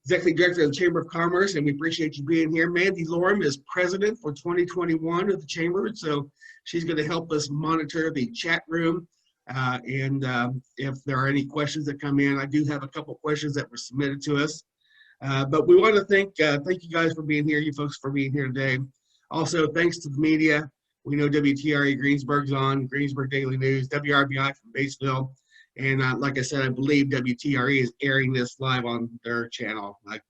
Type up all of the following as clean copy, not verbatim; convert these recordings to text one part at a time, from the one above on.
Executive Director of the Chamber of Commerce, and we appreciate you being here. Mandy Lorem is President for 2021 of the Chamber, so she's going to help us monitor the chat room. If there are any questions that come in, I do have a couple questions that were submitted to us. But we want to thank you guys for being here, you folks for being here today. Also, thanks to the media. We know WTRE Greensburg's on, Greensburg Daily News, WRBI from Batesville. And like I said, I believe WTRE is airing this live on their channel, I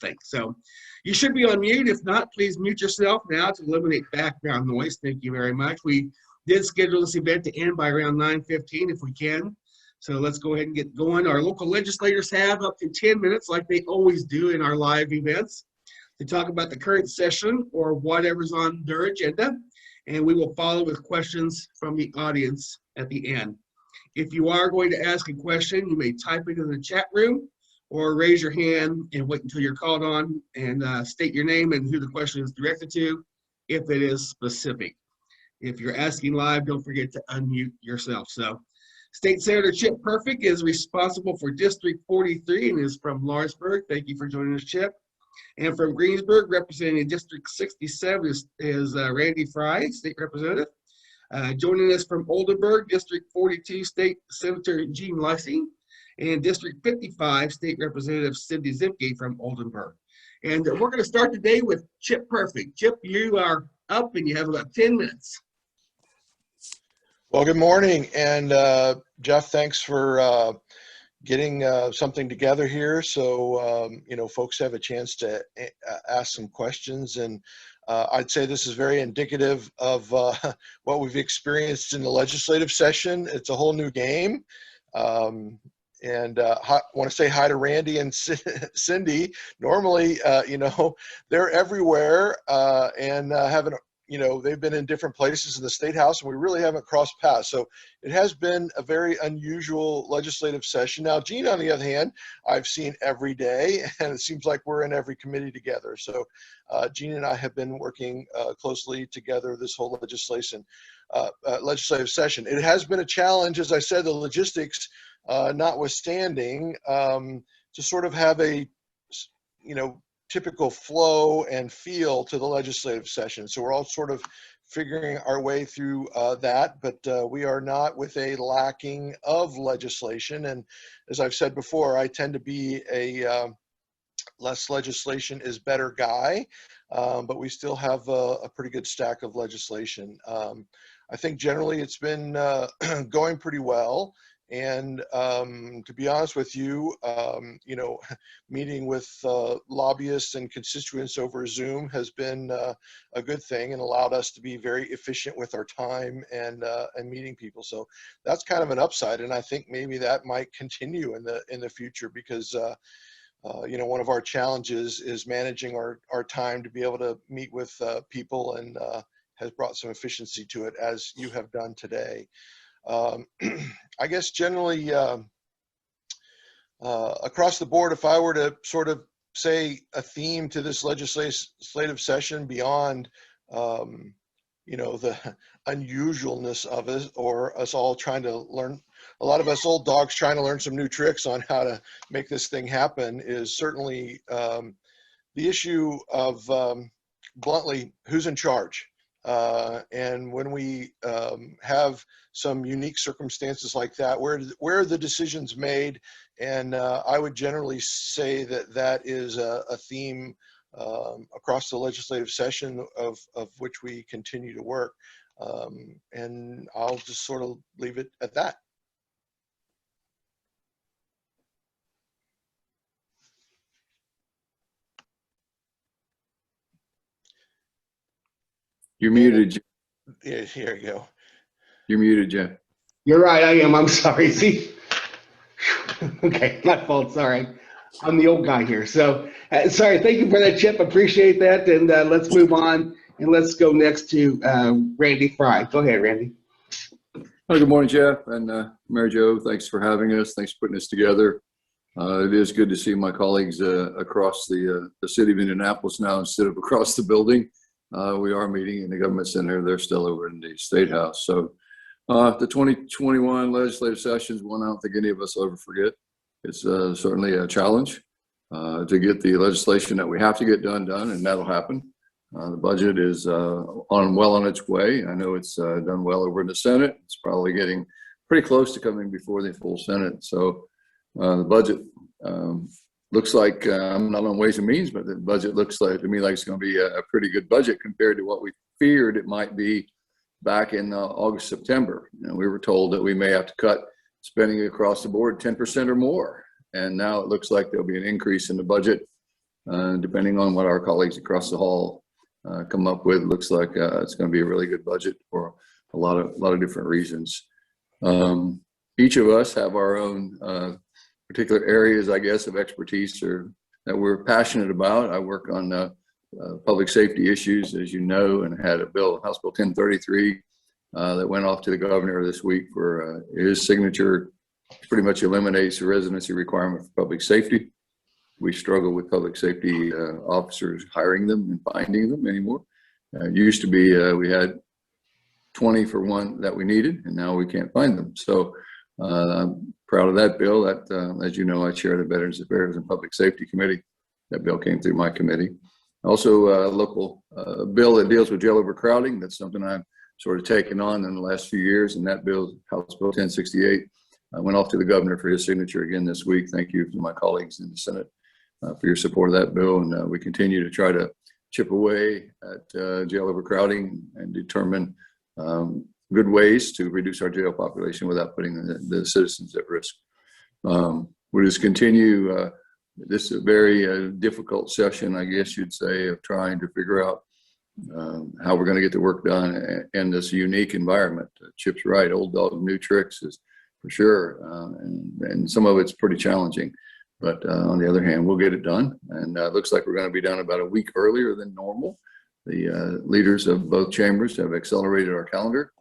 think. So you should be on mute. If not, please mute yourself now to eliminate background noise. Thank you very much. We did schedule this event to end by around 9:15 if we can. So let's go ahead and get going. Our local legislators have up to 10 minutes, like they always do in our live events, to talk about the current session or whatever's on their agenda. And we will follow with questions from the audience at the end. If you are going to ask a question, you may type it in the chat room or raise your hand and wait until you're called on and state your name and who the question is directed to if it is specific. If you're asking live, don't forget to unmute yourself. So State Senator Chip Perfect is responsible for District 43 and is from Lawrenceburg. Thank you for joining us, Chip. And from Greensburg, representing District 67 is Randy Fry, State Representative. Joining us from Oldenburg, District 42, State Senator Gene Lessing, and District 55, State Representative Cindy Zimke from Oldenburg. And we're going to start today with Chip Perfect. Chip, you are up and you have about 10 minutes. Well, good morning. And Jeff, thanks for getting something together here so folks have a chance to ask some questions. And I'd say this is very indicative of what we've experienced in the legislative session. It's a whole new game. And I want to say hi to Randy and Cindy. Normally, they're everywhere and haven't, they've been in different places in the State House, and we really haven't crossed paths. So it has been a very unusual legislative session. Now, Gene, on the other hand, I've seen every day, and it seems like we're in every committee together. So Gene and I have been working closely together this whole legislative session. It has been a challenge, as I said, the logistics notwithstanding, to sort of have a, typical flow and feel to the legislative session. So we're all sort of figuring our way through that, but we are not with a lacking of legislation. And as I've said before, I tend to be a less legislation is better guy, but we still have a pretty good stack of legislation. I think generally it's been going pretty well. And to be honest with you, meeting with lobbyists and constituents over Zoom has been a good thing and allowed us to be very efficient with our time and meeting people. So that's kind of an upside, and I think maybe that might continue in the future because one of our challenges is managing our time to be able to meet with people, and has brought some efficiency to it, as you have done today. I guess generally across the board, if I were to sort of say a theme to this legislative session beyond, the unusualness of it, or us all trying to learn, a lot of us old dogs trying to learn some new tricks on how to make this thing happen, is certainly the issue of, bluntly, who's in charge. And when we have some unique circumstances like that, where are the decisions made? And I would generally say that is a theme across the legislative session of which we continue to work. And I'll just sort of leave it at that. You're muted. Yeah, here you go. You're muted, Jeff. You're right, I am. I'm sorry. See? Okay, my fault. Sorry. I'm the old guy here. So, sorry. Thank you for that, Chip. Appreciate that. And let's move on. And let's go next to Randy Fry. Go ahead, Randy. Oh, good morning, Jeff and Mary Jo. Thanks for having us. Thanks for putting this together. It is good to see my colleagues across the city of Indianapolis now instead of across the building. We are meeting in the government center. They're still over in the State House. So the 2021 legislative session is one I don't think any of us will ever forget. It's certainly a challenge. to get the legislation that we have to get done, and that'll happen. The budget is well on its way. I know it's done well over in the Senate. It's probably getting pretty close to coming before the full Senate. So the budget looks like, I'm not on Ways and Means, but the budget looks like to me like it's going to be a pretty good budget compared to what we feared it might be back in August, September. We were told that we may have to cut spending across the board 10% or more. And now it looks like there'll be an increase in the budget, depending on what our colleagues across the hall come up with. Looks like it's going to be a really good budget for a lot of different reasons. Each of us have our own particular areas, I guess, of expertise or that we're passionate about. I work on public safety issues, as you know, and had a bill, House Bill 1033, that went off to the governor this week for his signature. Pretty much eliminates the residency requirement for public safety. We struggle with public safety officers hiring them and finding them anymore. It used to be we had 20 for one that we needed, and now we can't find them. So I'm proud of that bill. That, as you know, I chair the Veterans Affairs and Public Safety Committee. That bill came through my committee. Also, a local bill that deals with jail overcrowding. That's something I've sort of taken on in the last few years, and that bill, House Bill 1068, went off to the governor for his signature again this week. Thank you to my colleagues in the Senate for your support of that bill. And we continue to try to chip away at jail overcrowding and determine good ways to reduce our jail population without putting the citizens at risk. We'll just continue. This is a very difficult session, I guess you'd say, of trying to figure out how we're going to get the work done in this unique environment. Chip's right, old dog, new tricks is for sure. And some of it's pretty challenging. But on the other hand, we'll get it done. And it looks like we're going to be done about a week earlier than normal. The leaders of both chambers have accelerated our calendar.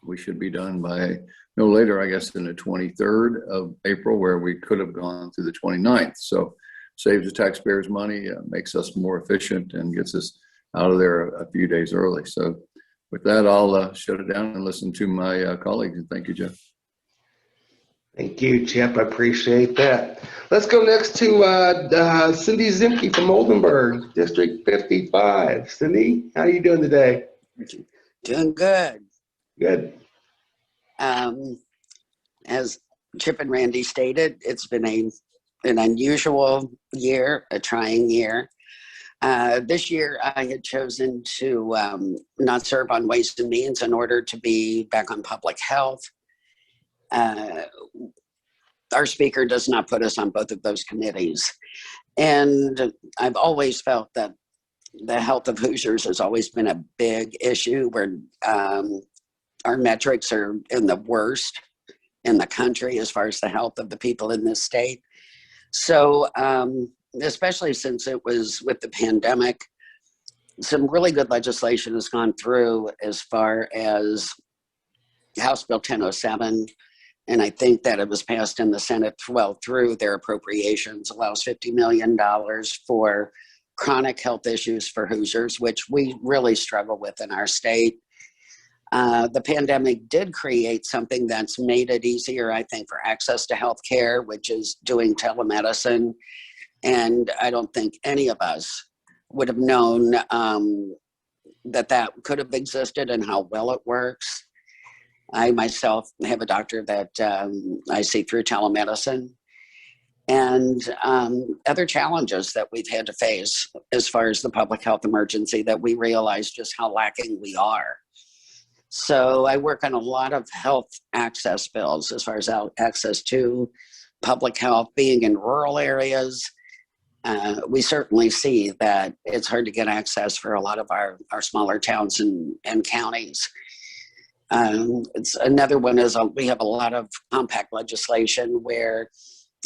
We should be done by no later, I guess, than the 23rd of April, where we could have gone to the 29th. So saves the taxpayers money, makes us more efficient, and gets us out of there a few days early. So with that, I'll shut it down and listen to my colleagues. And thank you, Jeff. Thank you, Chip. I appreciate that. Let's go next to Cindy Zimke from Oldenburg, District 55. Cindy, how are you doing today? Doing good. Good. As Chip and Randy stated, it's been an unusual year, a trying year. This year, I had chosen to not serve on Ways and Means in order to be back on public health. Our speaker does not put us on both of those committees. And I've always felt that the health of Hoosiers has always been a big issue where our metrics are in the worst in the country as far as the health of the people in this state. So, especially since it was with the pandemic, some really good legislation has gone through as far as House Bill 1007. And I think that it was passed in the Senate through their appropriations, allows $50 million for chronic health issues for Hoosiers, which we really struggle with in our state. The pandemic did create something that's made it easier, I think, for access to health care, which is doing telemedicine. And I don't think any of us would have known that could have existed and how well it works. I myself have a doctor that I see through telemedicine, and other challenges that we've had to face as far as the public health emergency that we realize just how lacking we are. So I work on a lot of health access bills as far as access to public health. Being in rural areas, we certainly see that it's hard to get access for a lot of our smaller towns and counties. It's another one is we have a lot of compact legislation where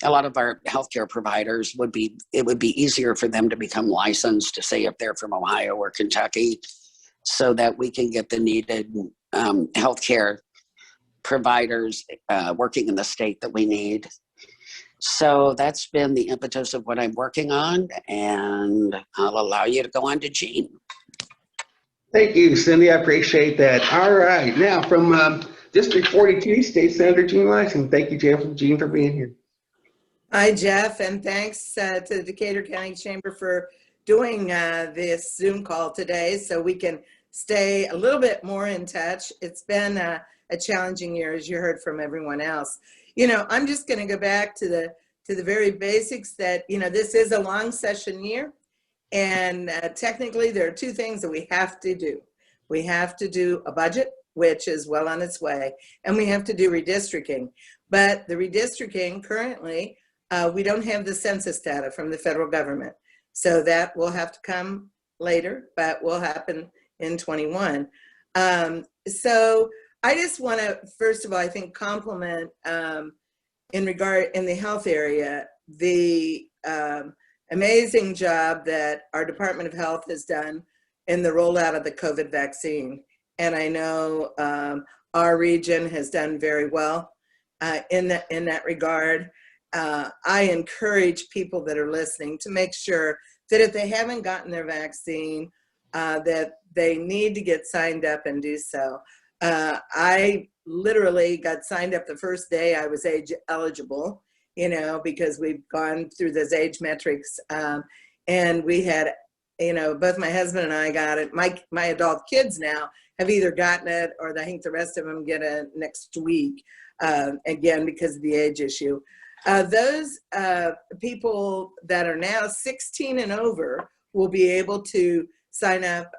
a lot of our healthcare providers it would be easier for them to become licensed to say if they're from Ohio or Kentucky, so that we can get the needed healthcare providers working in the state that we need. So that's been the impetus of what I'm working on, and I'll allow you to go on to Gene. Thank you, Cindy. I appreciate that. All right. Now from District 42, State Senator Gene Lyson. Thank you, Gene, for being here. Hi, Jeff, and thanks to the Decatur County Chamber for doing this Zoom call today so we can stay a little bit more in touch. It's been a challenging year, as you heard from everyone else. You know, I'm just going to go back to the very basics that, you know, this is a long session year, and technically there are two things that we have to do. We have to do a budget, which is well on its way, and we have to do redistricting. But the redistricting currently, we don't have the census data from the federal government. So that will have to come later, but will happen in 21. So I just want to, first of all, I think compliment in the health area, the amazing job that our Department of Health has done in the rollout of the COVID vaccine. And I know our region has done very well in that regard. I encourage people that are listening to make sure that if they haven't gotten their vaccine, that they need to get signed up and do so. I literally got signed up the first day I was age eligible, you know, because we've gone through those age metrics. And we had, you know, both my husband and I got it. My adult kids now have either gotten it, or I think the rest of them get it next week, again, because of the age issue. Those people that are now 16 and over will be able to sign up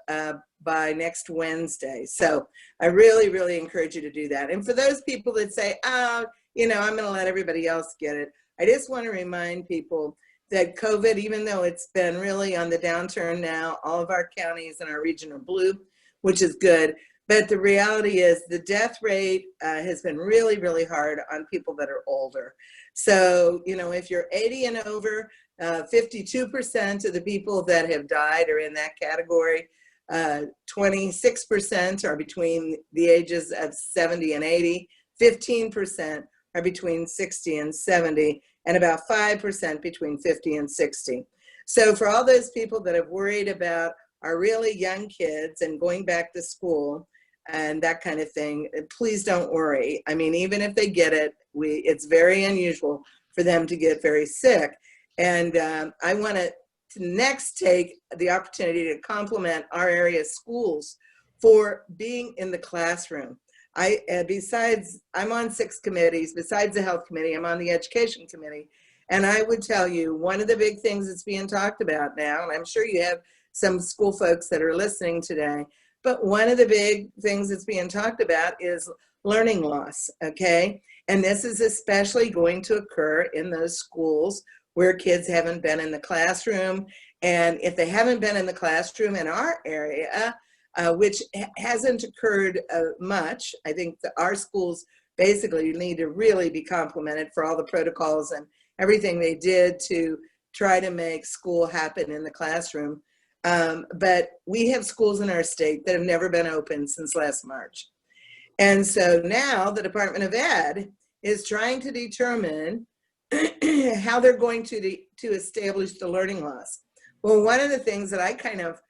by next Wednesday. So I really, really encourage you to do that. And for those people that say, oh, you know, I'm going to let everybody else get it, I just want to remind people that COVID, even though it's been really on the downturn now, all of our counties in our region are blue, which is good. But the reality is the death rate has been really, really hard on people that are older. So, you know, if you're 80 and over, 52% of the people that have died are in that category. 26% are between the ages of 70 and 80. 15% are between 60 and 70, and about 5% between 50 and 60. So for all those people that have worried about our really young kids and going back to school and that kind of thing, please don't worry. I mean, even if they get it, it's very unusual for them to get very sick. And I want to next take the opportunity to compliment our area schools for being in the classroom. I'm on 6 committees. Besides the health committee, I'm on the education committee. And I would tell you, one of the big things that's being talked about now, and I'm sure you have some school folks that are listening today, but one of the big things that's being talked about is learning loss, okay? And this is especially going to occur in those schools where kids haven't been in the classroom. And if they haven't been in the classroom in our area, which hasn't occurred much, I think that our schools basically need to really be complimented for all the protocols and everything they did to try to make school happen in the classroom. But we have schools in our state that have never been open since last March. And so now the Department of Ed is trying to determine how they're going to establish the learning loss. Well, one of the things that I kind of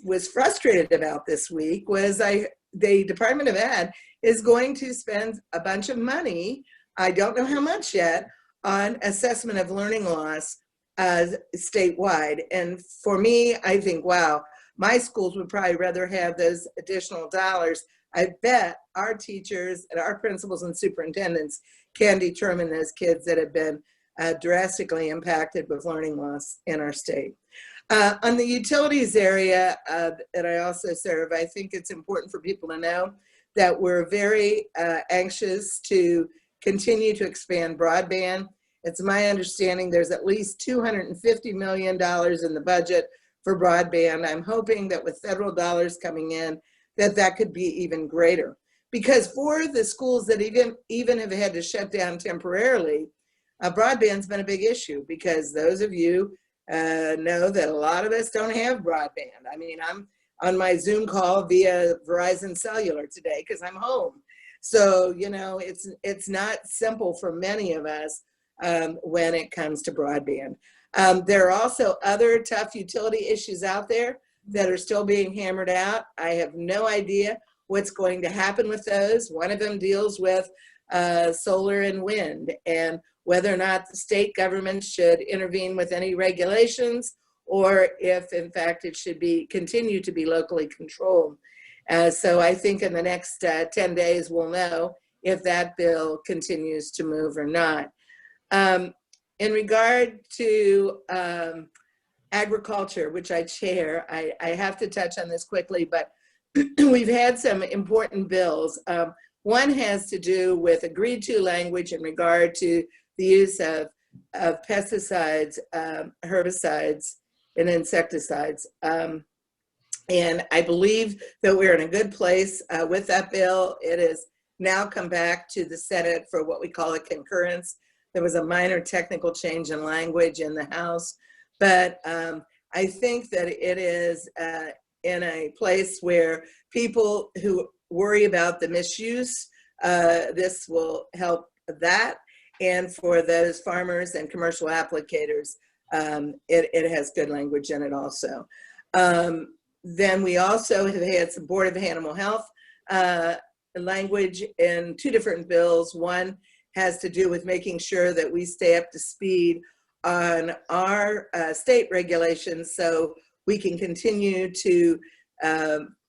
was frustrated about this week was the Department of Ed is going to spend a bunch of money, I don't know how much yet, on assessment of learning loss statewide. And for me, I think, wow, my schools would probably rather have those additional dollars. I bet our teachers and our principals and superintendents can determine those kids that have been drastically impacted with learning loss in our state. On the utilities area that I also serve, I think it's important for people to know that we're very anxious to continue to expand broadband. It's my understanding there's at least $250 million in the budget for broadband. I'm hoping that with federal dollars coming in, that could be even greater. Because for the schools that even have had to shut down temporarily, broadband's been a big issue, because those of you know that a lot of us don't have broadband. I mean, I'm on my Zoom call via Verizon Cellular today because I'm home. So, you know, it's not simple for many of us when it comes to broadband. There are also other tough utility issues out there that are still being hammered out. I have no idea what's going to happen with those. One of them deals with solar and wind, and whether or not the state government should intervene with any regulations, or if in fact it should be continue to be locally controlled. So I think in the next 10 days we'll know if that bill continues to move or not. In regard to agriculture, which I chair, I have to touch on this quickly, but we've had some important bills. One has to do with agreed to language in regard to the use of pesticides, herbicides, and insecticides. And I believe that we're in a good place with that bill. It has now come back to the Senate for what we call a concurrence. There was a minor technical change in language in the House, but I think that it is in a place where people who worry about the misuse, this will help that. And for those farmers and commercial applicators, it has good language in it also. Then we also have had some Board of Animal Health language in two different bills. One has to do with making sure that we stay up to speed on our state regulations so we can continue to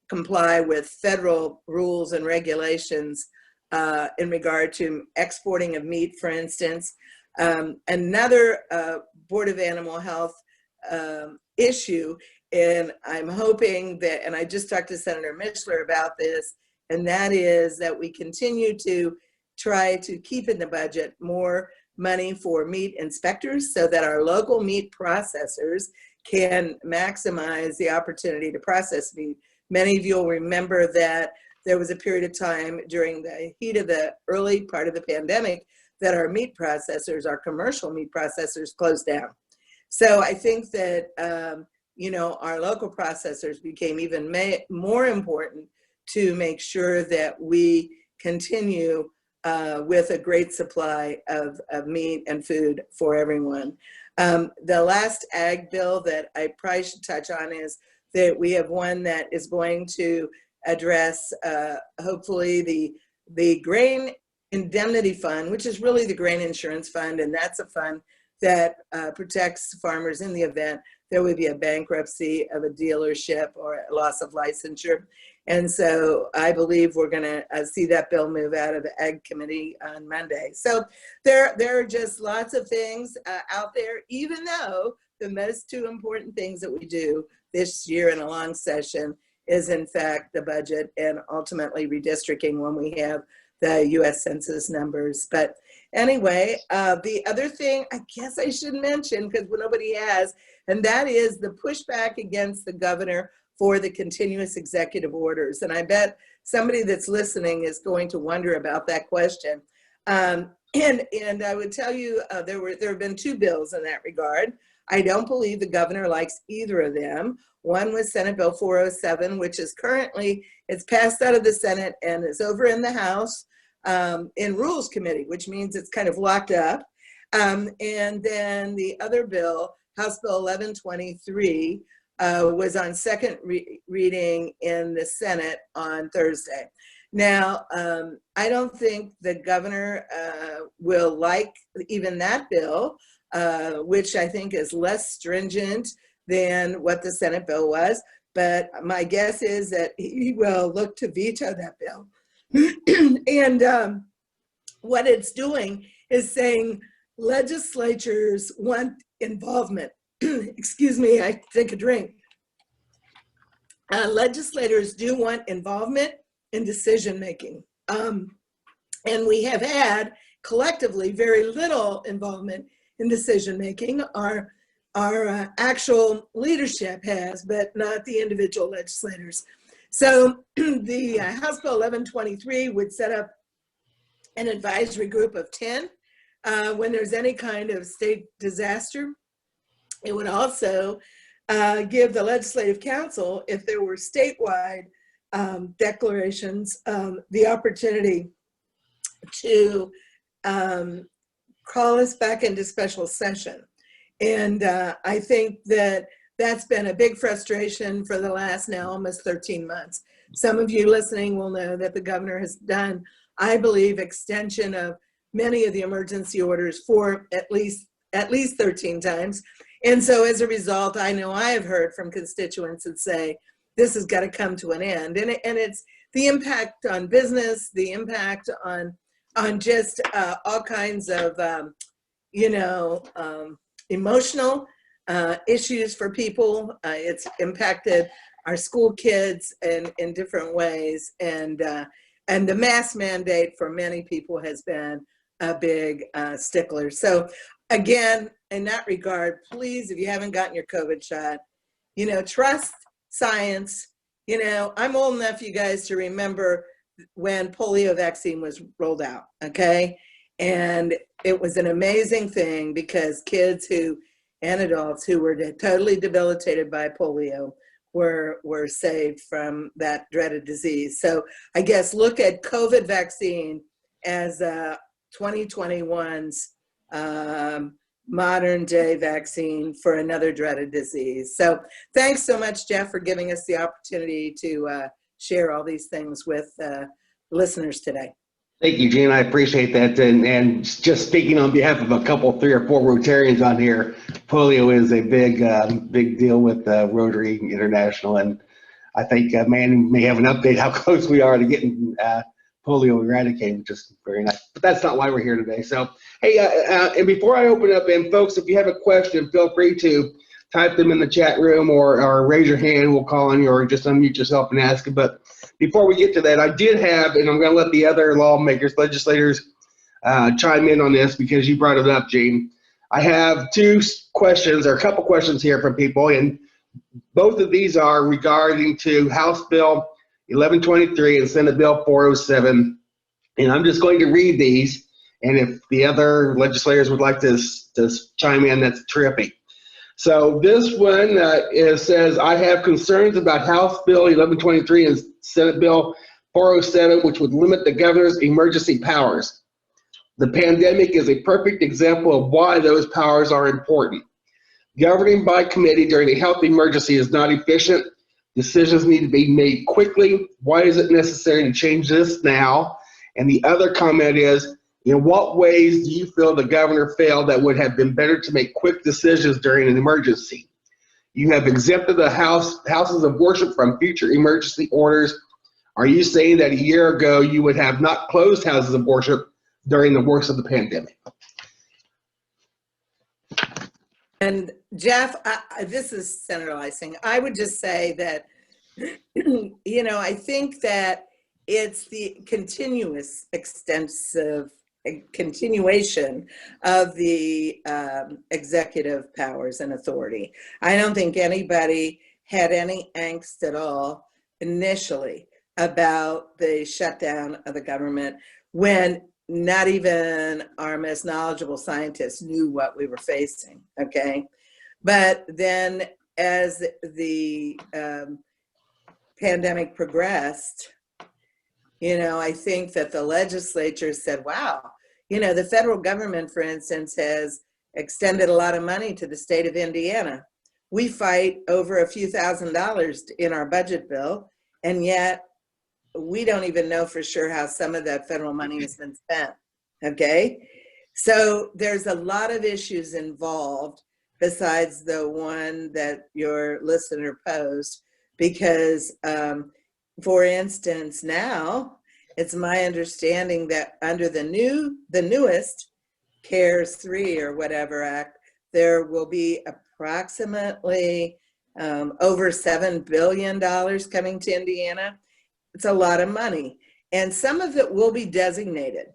comply with federal rules and regulations in regard to exporting of meat, for instance. Another Board of Animal Health issue, and I'm hoping that, and I just talked to Senator Mishler about this, and that is that we continue to try to keep in the budget more money for meat inspectors so that our local meat processors can maximize the opportunity to process meat. Many of you will remember that there was a period of time during the heat of the early part of the pandemic that our meat processors, our commercial meat processors, closed down. So I think that our local processors became even more important to make sure that we continue with a great supply of meat and food for everyone. The last ag bill that I probably should touch on is that we have one that is going to address hopefully the grain indemnity fund, which is really the grain insurance fund, and that's a fund that protects farmers in the event there would be a bankruptcy of a dealership or a loss of licensure. And so I believe we're going to see that bill move out of the Ag Committee on Monday. So there are just lots of things out there, even though the most two important things that we do this year in a long session is in fact the budget and ultimately redistricting when we have the US Census numbers. But anyway, the other thing I guess I should mention, because nobody has, and that is the pushback against the governor for the continuous executive orders. And I bet somebody that's listening is going to wonder about that question. And I would tell you, there have been two bills in that regard. I don't believe the governor likes either of them. One was Senate Bill 407, which is currently, it's passed out of the Senate and is over in the House in Rules Committee, which means it's kind of locked up. And then the other bill, House Bill 1123, was on second reading in the Senate on Thursday. Now, I don't think the governor will like even that bill, which I think is less stringent than what the Senate bill was. But my guess is that he will look to veto that bill. And what it's doing is saying legislatures want involvement. Excuse me, I take a drink. Legislators do want involvement in decision making. And we have had collectively very little involvement in decision making. Our actual leadership has, but not the individual legislators. So the House Bill 1123 would set up an advisory group of 10 when there's any kind of state disaster. It would also give the Legislative Council, if there were statewide declarations, the opportunity to call us back into special session. And I think that that's been a big frustration for the last now almost 13 months. Some of you listening will know that the governor has done, I believe, extension of many of the emergency orders for at least 13 times. And so as a result, I know I have heard from constituents that say, this has got to come to an end. And it's the impact on business, the impact on just all kinds of, emotional issues for people. It's impacted our school kids in different ways. And the mask mandate for many people has been a big stickler. So again, in that regard, please, if you haven't gotten your COVID shot, trust science. I'm old enough, you guys, to remember when polio vaccine was rolled out, okay? And it was an amazing thing because kids and adults who were totally debilitated by polio were saved from that dreaded disease. So I guess look at COVID vaccine as 2021's modern day vaccine for another dreaded disease. So thanks so much, Jeff, for giving us the opportunity to share all these things with listeners today. Thank you, Gene. I appreciate that. And just speaking on behalf of a couple, 3 or 4 Rotarians on here, polio is a big deal with Rotary International. And I think Manny may have an update how close we are to getting polio eradicated, which is very nice. But that's not why we're here today. So, hey, and before I open up, and folks, if you have a question, feel free to type them in the chat room or raise your hand. We'll call on you, or just unmute yourself and ask it. But before we get to that, I did have, and I'm going to let the other legislators chime in on this because you brought it up, Gene. I have 2 questions, or a couple questions here from people, and both of these are regarding to House Bill 1123 and Senate Bill 407. And I'm just going to read these, and if the other legislators would like to chime in, that's terrific. So this one says, I have concerns about House Bill 1123 and Senate Bill 407, which would limit the governor's emergency powers. The pandemic is a perfect example of why those powers are important. Governing by committee during a health emergency is not efficient. Decisions need to be made quickly. Why is it necessary to change this now? And the other comment is, in what ways do you feel the governor failed that would have been better to make quick decisions during an emergency? You have exempted the houses of worship from future emergency orders. Are you saying that a year ago you would have not closed houses of worship during the worst of the pandemic? And Jeff, this is Senator Lysing. I would just say that, I think that it's the continuous, extensive continuation of the executive powers and authority. I don't think anybody had any angst at all initially about the shutdown of the government when not even our most knowledgeable scientists knew what we were facing, okay? But then as the pandemic progressed, I think that the legislature said, wow, the federal government, for instance, has extended a lot of money to the state of Indiana. We fight over a few $1,000s in our budget bill, and yet we don't even know for sure how some of that federal money has been spent, okay? So there's a lot of issues involved besides the one that your listener posed, because, for instance, now it's my understanding that under the newest CARES 3 or whatever act, there will be approximately over $7 billion coming to Indiana. It's a lot of money, and some of it will be designated,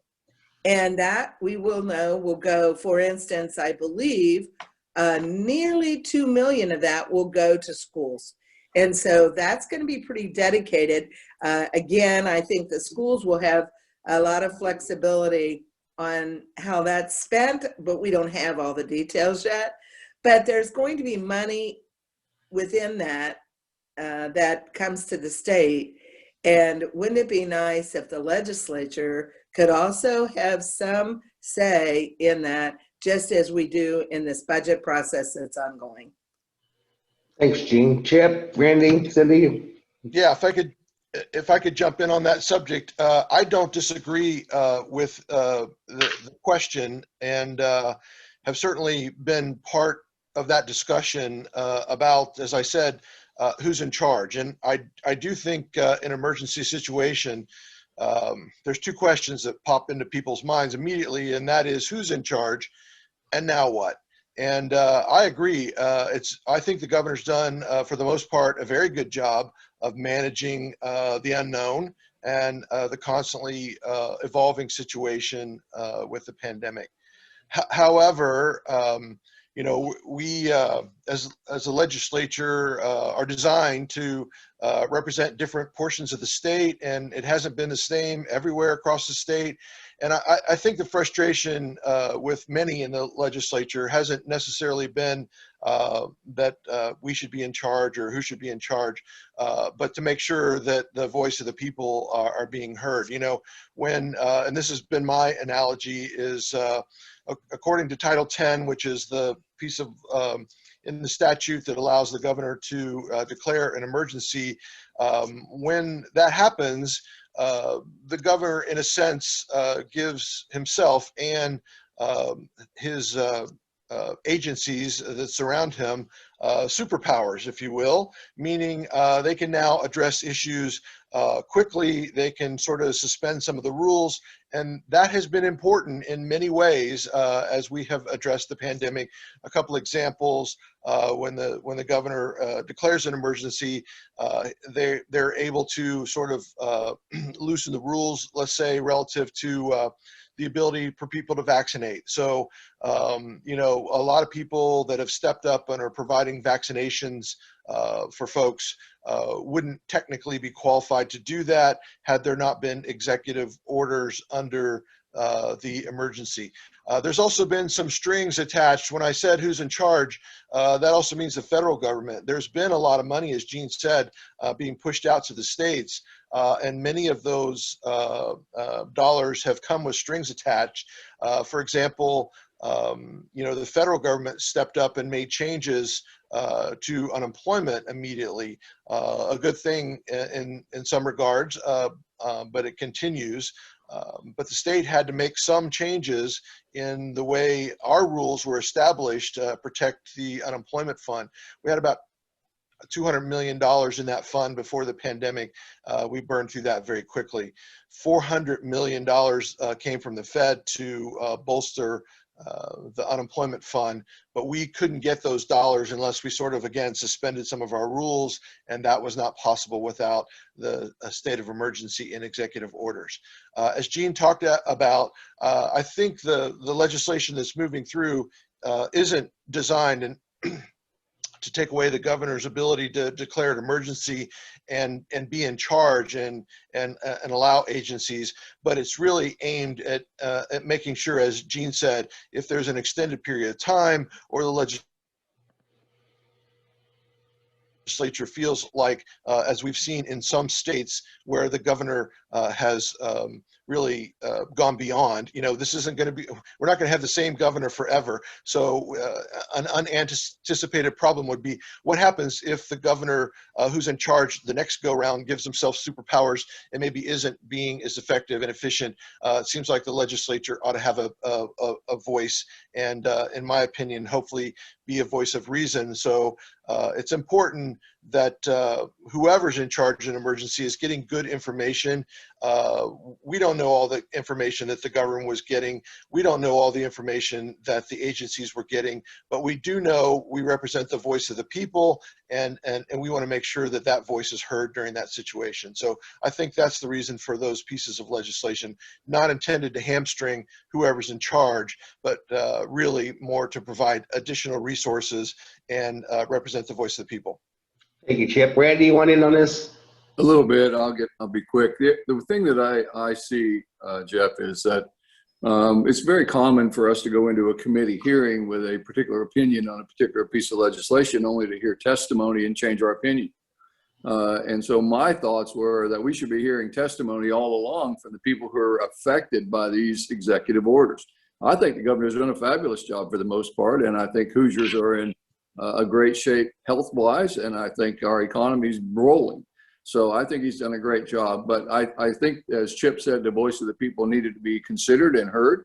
and that we will know will go, for instance, I believe nearly 2 million of that will go to schools. And so that's going to be pretty dedicated. Again, I think the schools will have a lot of flexibility on how that's spent, but we don't have all the details yet. But there's going to be money within that that comes to the state. And wouldn't it be nice if the legislature could also have some say in that, just as we do in this budget process that's ongoing? Thanks, Gene. Chip, Randy, Cindy? Yeah, if I could if I could jump in on that subject, I don't disagree with the question, and have certainly been part of that discussion about, as I said, who's in charge. And I do think in an emergency situation, there's two questions that pop into people's minds immediately, and that is who's in charge and now what? And I agree. I think the governor's done, for the most part, a very good job of managing the unknown and the constantly evolving situation with the pandemic. However, you know, we as a legislature are designed to represent different portions of the state, and it hasn't been the same everywhere across the state. And I think the frustration with many in the legislature hasn't necessarily been that we should be in charge or who should be in charge, but to make sure that the voice of the people are being heard. You know, when, and this has been my analogy, is according to Title 10, which is the piece of in the statute that allows the governor to declare an emergency, when that happens, the governor, in a sense, gives himself and his agencies that surround him superpowers, if you will, meaning they can now address issues quickly. They can sort of suspend some of the rules, and that has been important in many ways as we have addressed the pandemic. A couple examples: when the governor declares an emergency, they're able to sort of loosen the rules, let's say, relative to the ability for people to vaccinate. So, you know, a lot of people that have stepped up and are providing vaccinations for folks wouldn't technically be qualified to do that had there not been executive orders under the emergency. There's also been some strings attached. When I said who's in charge, that also means the federal government. There's been a lot of money, as Gene said, being pushed out to the states, and many of those dollars have come with strings attached. For example, you know, the federal government stepped up and made changes to unemployment immediately. A good thing in some regards, but it continues. But the state had to make some changes in the way our rules were established to protect the unemployment fund. We had about $200 million in that fund before the pandemic. We burned through that very quickly. $400 million came from the Fed to bolster the unemployment fund, but we couldn't get those dollars unless we sort of, again, suspended some of our rules, and that was not possible without the state of emergency and executive orders. As Gene talked about, I think the legislation that's moving through isn't designed to take away the governor's ability to declare an emergency and be in charge and allow agencies, but it's really aimed at making sure, as Gene said, if there's an extended period of time or the legislature feels like, as we've seen in some states where the governor has really gone beyond, you know, this isn't going to be, we're not going to have the same governor forever. So an unanticipated problem would be, what happens if the governor who's in charge the next go round gives himself superpowers and maybe isn't being as effective and efficient? It seems like the legislature ought to have a voice, and in my opinion, hopefully be a voice of reason. So it's important that whoever's in charge of an emergency is getting good information. We don't know all the information that the government was getting. We don't know all the information that the agencies were getting, but we do know we represent the voice of the people, and we want to make sure that that voice is heard during that situation. So I think that's the reason for those pieces of legislation, not intended to hamstring whoever's in charge, but really more to provide additional resources and represent the voice of the people. Thank you, Chip. Randy, you want in on this? A little bit. I'll be quick. The thing that I see, Jeff, is that it's very common for us to go into a committee hearing with a particular opinion on a particular piece of legislation, only to hear testimony and change our opinion. And so my thoughts were that we should be hearing testimony all along from the people who are affected by these executive orders. I think the governor's done a fabulous job for the most part, and I think Hoosiers are in a great shape health-wise, and I think our economy's rolling. So I think he's done a great job. But I think, as Chip said, the voice of the people needed to be considered and heard.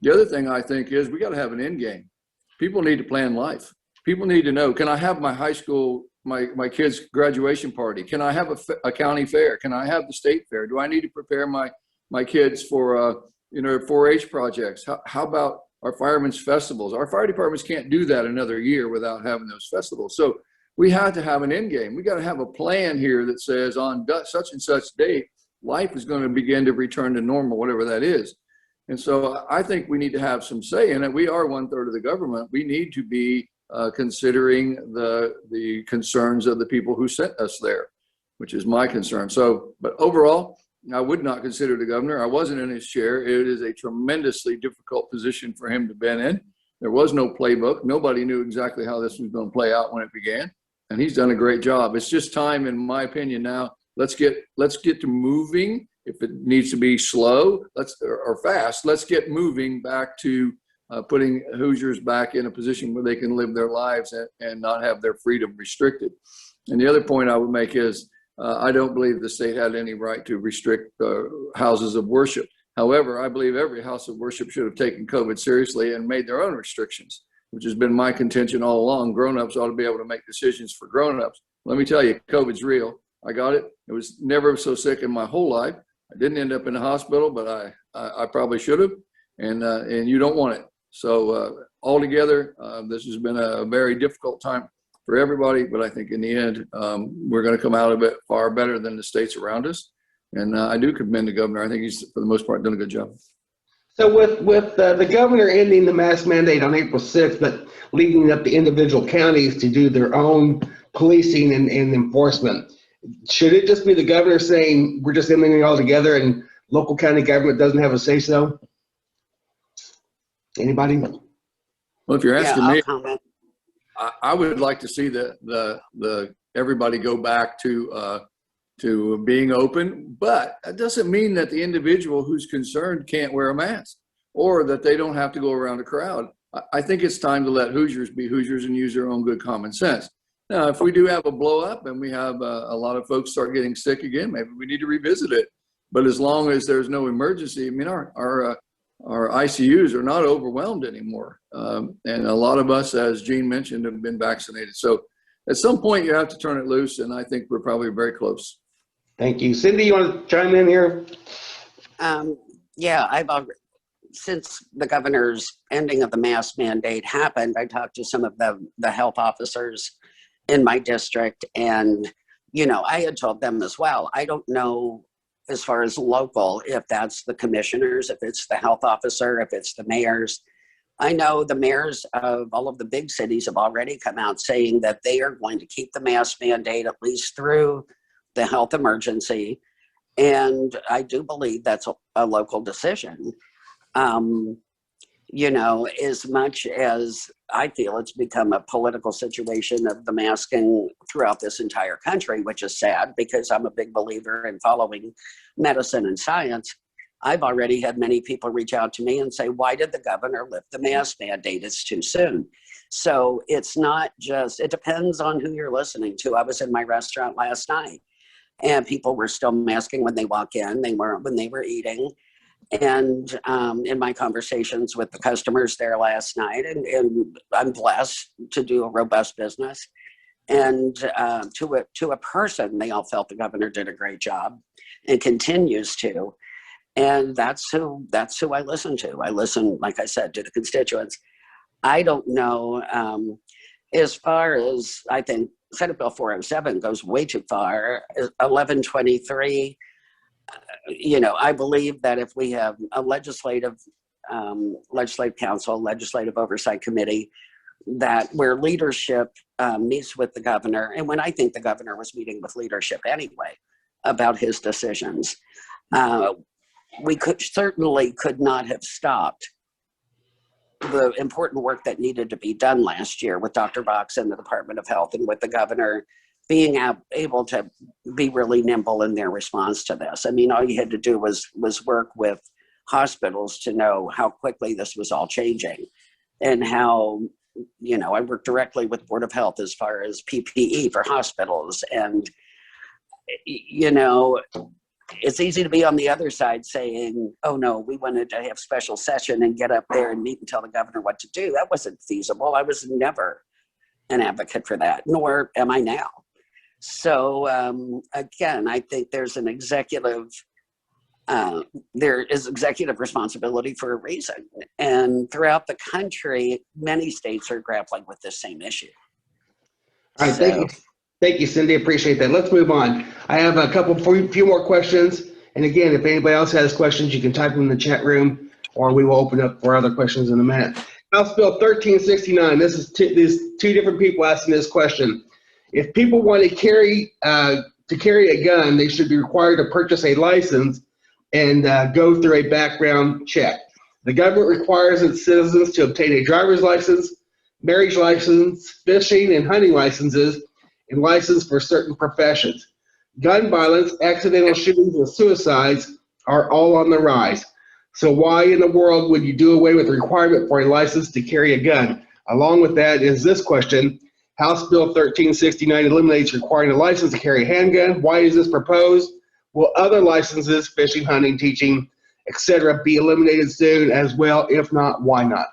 The other thing I think is we got to have an end game. People need to plan life. People need to know, can I have my high school, my kids' graduation party? Can I have a county fair? Can I have the state fair? Do I need to prepare my kids for 4-H projects? How about our firemen's festivals? Our fire departments can't do that another year without having those festivals. So we had to have an end game. We got to have a plan here that says on such and such date, life is going to begin to return to normal, whatever that is. And so I think we need to have some say in it. We are 1/3 of the government. We need to be considering the concerns of the people who sent us there, which is my concern. So, but overall, I would not consider the governor. I wasn't in his chair. It is a tremendously difficult position for him to be in. There was no playbook. Nobody knew exactly how this was going to play out when it began. And he's done a great job. It's just time, in my opinion, now. Let's get to moving. If it needs to be slow, or fast, let's get moving back to putting Hoosiers back in a position where they can live their lives and not have their freedom restricted. And the other point I would make is I don't believe the state had any right to restrict houses of worship. However, I believe every house of worship should have taken COVID seriously and made their own restrictions, which has been my contention all along. Grown-ups ought to be able to make decisions for grown-ups. Let me tell you, COVID's real. I got it. I was never so sick in my whole life. I didn't end up in the hospital, but I probably should have, and you don't want it. So altogether, this has been a very difficult time for everybody, but I think in the end, we're going to come out of it far better than the states around us. And I do commend the governor. I think he's, for the most part, done a good job. So with the governor ending the mask mandate on April 6th, but leaving up the individual counties to do their own policing and enforcement, should it just be the governor saying we're just ending it all together and local county government doesn't have a say-so? Anybody? Well, if you're asking me, I'll comment. I would like to see the everybody go back to being open, but that doesn't mean that the individual who's concerned can't wear a mask or that they don't have to go around a crowd. I think it's time to let Hoosiers be Hoosiers and use their own good common sense. Now, if we do have a blow up and we have a lot of folks start getting sick again, maybe we need to revisit it. But as long as there's no emergency, I mean, our ICUs are not overwhelmed anymore. And a lot of us, as Gene mentioned, have been vaccinated. So at some point you have to turn it loose. And I think we're probably very close. Thank you. Cindy, you want to chime in here? Yeah, since the governor's ending of the mask mandate happened, I talked to some of the health officers in my district, and I had told them as well, I don't know as far as local if that's the commissioners, if it's the health officer, if it's the mayors. I know the mayors of all of the big cities have already come out saying that they are going to keep the mask mandate at least through the health emergency, and I do believe that's a local decision. As much as I feel it's become a political situation of the masking throughout this entire country, which is sad because I'm a big believer in following medicine and science. I've already had many people reach out to me and say, why did the governor lift the mask mandate? It's too soon. So it's not just, it depends on who you're listening to. I was in my restaurant last night and people were still masking when they walk in, they weren't when they were eating. And in my conversations with the customers there last night, and I'm blessed to do a robust business. And to a person, they all felt the governor did a great job and continues to. And that's who I listen to. I listen, like I said, to the constituents. I don't know, as far as I think Senate Bill 407 goes way too far. 1123. I believe that if we have a legislative council, legislative oversight committee, that where leadership meets with the governor, and when I think the governor was meeting with leadership anyway about his decisions, we certainly could not have stopped the important work that needed to be done last year with Dr. Box and the Department of Health and with the governor being able to be really nimble in their response to this. I mean, all you had to do was work with hospitals to know how quickly this was all changing and how, I work directly with Board of Health as far as PPE for hospitals. And you know, it's easy to be on the other side saying, oh no, we wanted to have special session and get up there and meet and tell the governor what to do. That wasn't feasible. I was never an advocate for that, nor am I now. So again, I think there's an executive, there is executive responsibility for a reason. And throughout the country, many states are grappling with this same issue. All right, thank you. Thank you, Cindy. Appreciate that. Let's move on. I have a few more questions. And again, if anybody else has questions, you can type them in the chat room, or we will open up for other questions in a minute. House Bill 1369. This is there's two different people asking this question. If people want to carry a gun, they should be required to purchase a license and go through a background check. The government requires its citizens to obtain a driver's license, marriage license, fishing and hunting licenses, and license for certain professions. Gun violence, accidental shootings, and suicides are all on the rise. So why in the world would you do away with the requirement for a license to carry a gun? Along with that is this question. House Bill 1369 eliminates requiring a license to carry a handgun. Why is this proposed? Will other licenses, fishing, hunting, teaching, etc., be eliminated soon as well? If not, why not?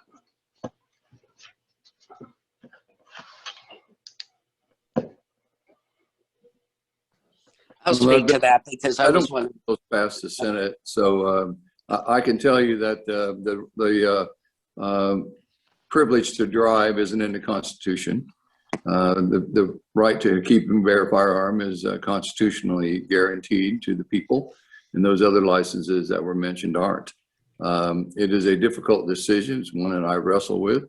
I'll speak to that because I was one. Goes past the Senate, so I can tell you that the privilege to drive isn't in the Constitution. The right to keep and bear a firearm is constitutionally guaranteed to the people, and those other licenses that were mentioned aren't. It is a difficult decision. It's one that I wrestle with,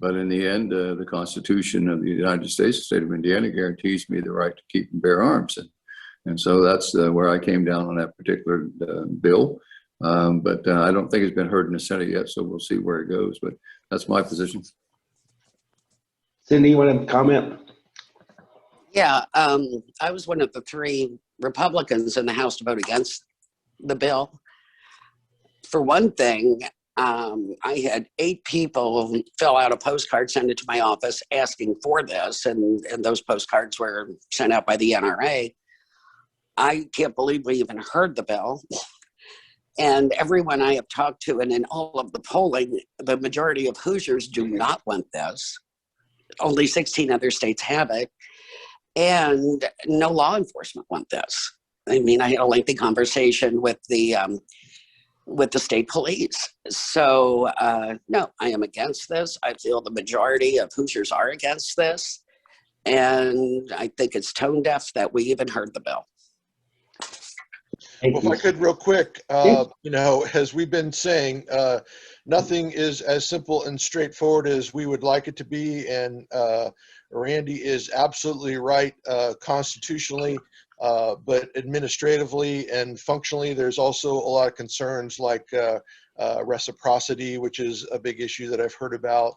but in the end, the Constitution of the United States, the state of Indiana, guarantees me the right to keep and bear arms. And so that's where I came down on that particular bill. But I don't think it's been heard in the Senate yet, so we'll see where it goes. But that's my position. Cindy, you want to comment? Yeah, I was one of the 3 Republicans in the House to vote against the bill. For one thing, I had 8 people fill out a postcard, send it to my office asking for this, and those postcards were sent out by the NRA. I can't believe we even heard the bill. And everyone I have talked to, and in all of the polling, the majority of Hoosiers do not want this. Only 16 other states have it. And no law enforcement want this. I mean, I had a lengthy conversation with the state police. So no, I am against this. I feel the majority of Hoosiers are against this. And I think it's tone deaf that we even heard the bill. Well, if I could real quick, you know, as we've been saying, nothing is as simple and straightforward as we would like it to be. And Randy is absolutely right constitutionally, but administratively and functionally, there's also a lot of concerns like reciprocity, which is a big issue that I've heard about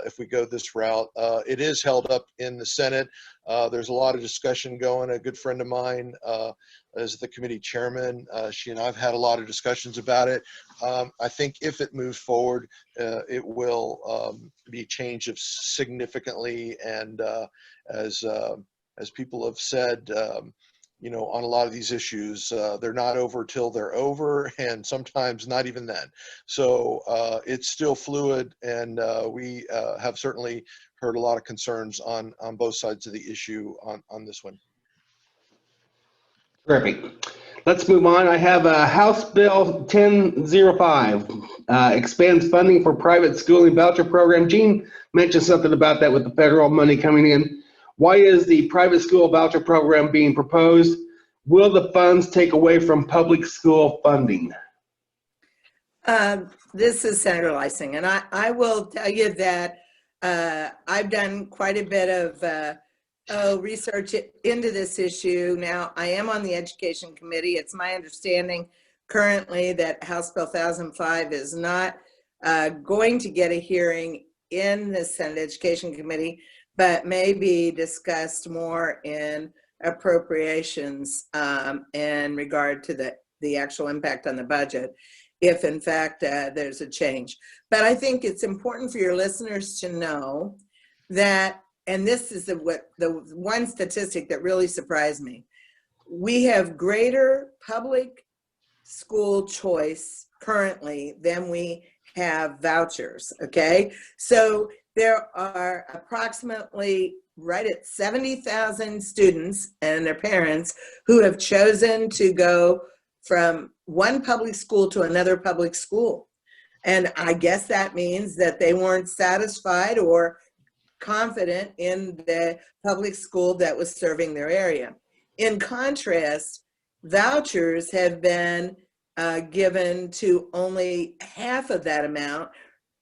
if we go this route. It is held up in the Senate. There's a lot of discussion going. A good friend of mine as the committee chairman, she and I have had a lot of discussions about it. I think if it moves forward, it will be changed significantly. And as people have said, you know, on a lot of these issues, they're not over till they're over, and sometimes not even then. So it's still fluid, and we have certainly heard a lot of concerns on both sides of the issue on this one. Terrific. Let's move on. I have House Bill 1005, expands funding for private schooling voucher program. Gene mentioned something about that with the federal money coming in. Why is the private school voucher program being proposed? Will the funds take away from public school funding? This is Senator Leising, and I will tell you that I've done quite a bit of research into this issue. Now, I am on the Education Committee. It's my understanding currently that House Bill 1005 is not going to get a hearing in the Senate Education Committee, but may be discussed more in appropriations in regard to the actual impact on the budget, if in fact there's a change. But I think it's important for your listeners to know that, and this is the one statistic that really surprised me, we have greater public school choice currently than we have vouchers, okay? So there are approximately right at 70,000 students and their parents who have chosen to go from one public school to another public school. And I guess that means that they weren't satisfied or confident in the public school that was serving their area. In contrast, vouchers have been given to only half of that amount.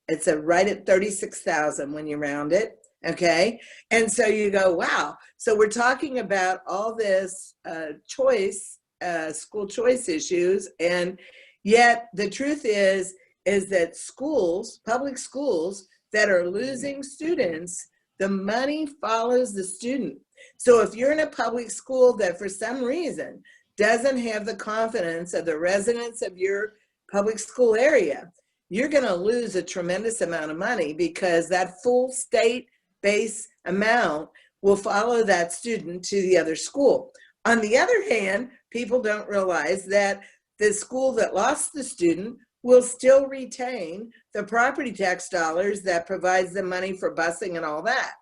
It's right at 36,000 when you round it, okay? And so you go, wow. So we're talking about all this choice, school choice issues, and yet the truth is that schools, public schools that are losing students, the money follows the student. So if you're in a public school that for some reason doesn't have the confidence of the residents of your public school area, you're going to lose a tremendous amount of money because that full state base amount will follow that student to the other school. On the other hand, people don't realize that the school that lost the student will still retain the property tax dollars that provides the money for busing and all that.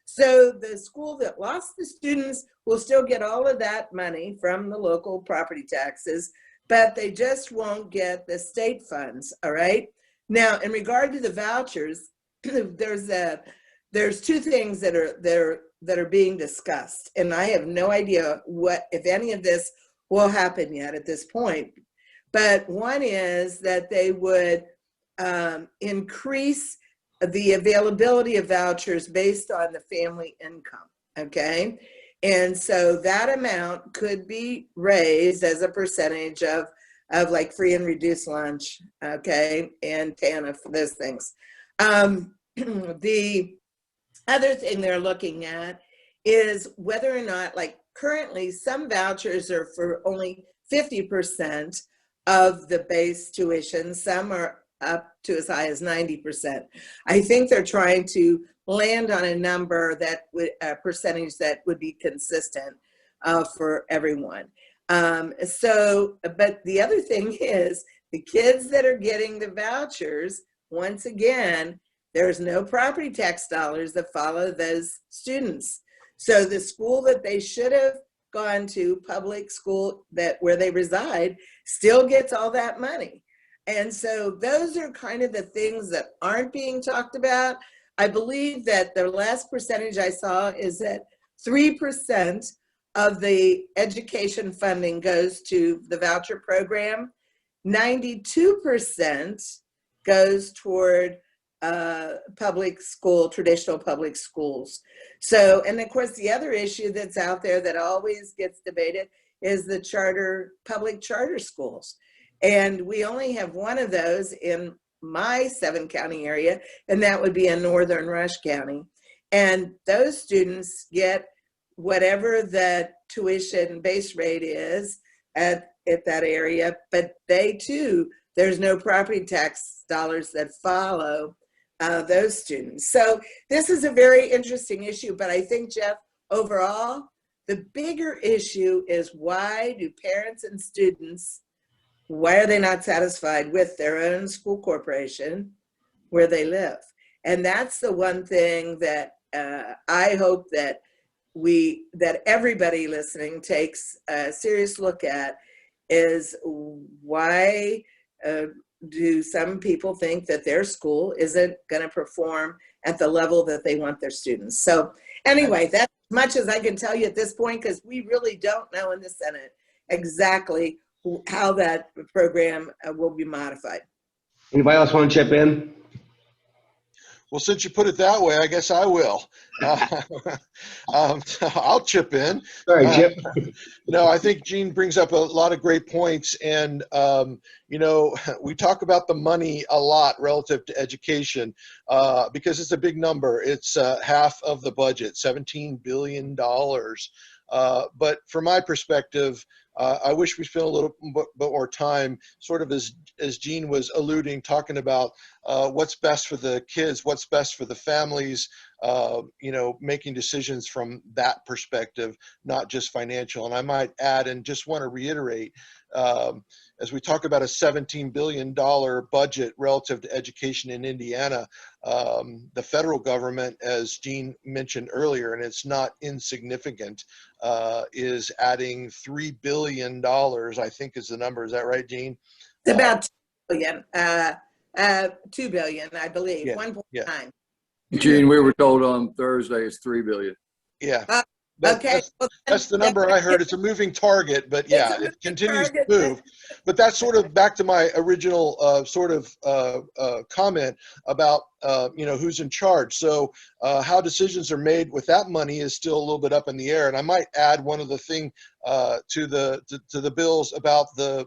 So the school that lost the students will still get all of that money from the local property taxes, but they just won't get the state funds, all right? Now, in regard to the vouchers, there's two things that are being discussed, and I have no idea what, if any of this will happen yet at this point. But one is that they would increase the availability of vouchers based on the family income, okay? And so that amount could be raised as a percentage of like free and reduced lunch, okay, and TANF, those things. The other thing they're looking at is whether or not, like currently, some vouchers are for only 50% of the base tuition. Some are up to as high as 90%. I think they're trying to land on a number that would, a percentage that would be consistent for everyone. But the other thing is the kids that are getting the vouchers, once again, there's no property tax dollars that follow those students. So the school that they should have gone to, public school that where they reside, still gets all that money. And so those are kind of the things that aren't being talked about. I believe that the last percentage I saw is that 3% of the education funding goes to the voucher program. 92% goes toward public school, traditional public schools. So, and of course, the other issue that's out there that always gets debated is the public charter schools. And we only have one of those in my 7-county area, and that would be in northern Rush County. And those students get whatever the tuition base rate is at that area, but they too, there's no property tax dollars that follow those students. So this is a very interesting issue, but I think, Jeff, overall, the bigger issue is why do parents and students, why are they not satisfied with their own school corporation where they live? And that's the one thing that I hope that everybody listening takes a serious look at, is why do some people think that their school isn't going to perform at the level that they want their students? So anyway, that's as much as I can tell you at this point, because we really don't know in the Senate exactly how that program will be modified. Anybody else want to chip in? Well, since you put it that way, I guess I will. I'll chip in. Sorry, Chip. No, I think Gene brings up a lot of great points. And, you know, we talk about the money a lot relative to education because it's a big number. It's half of the budget, $17 billion. But from my perspective, I wish we spent a little bit more time, sort of as Gene was alluding, talking about what's best for the kids, what's best for the families, you know, making decisions from that perspective, not just financial. And I might add, and just want to reiterate, as we talk about a $17 billion budget relative to education in Indiana, the federal government, as Jean mentioned earlier, and it's not insignificant, is adding $3 billion, I think is the number. Is that right, Jean? It's about 2 billion, 2 billion, I believe, Yeah, 1.9. yeah. Gene, we were told on Thursday it's 3 billion. Yeah. Okay. That's the number I heard. It's a moving target, but yeah, it continues to move. But that's sort of back to my original comment about you know, who's in charge. So how decisions are made with that money is still a little bit up in the air. And I might add one other thing to the bills about the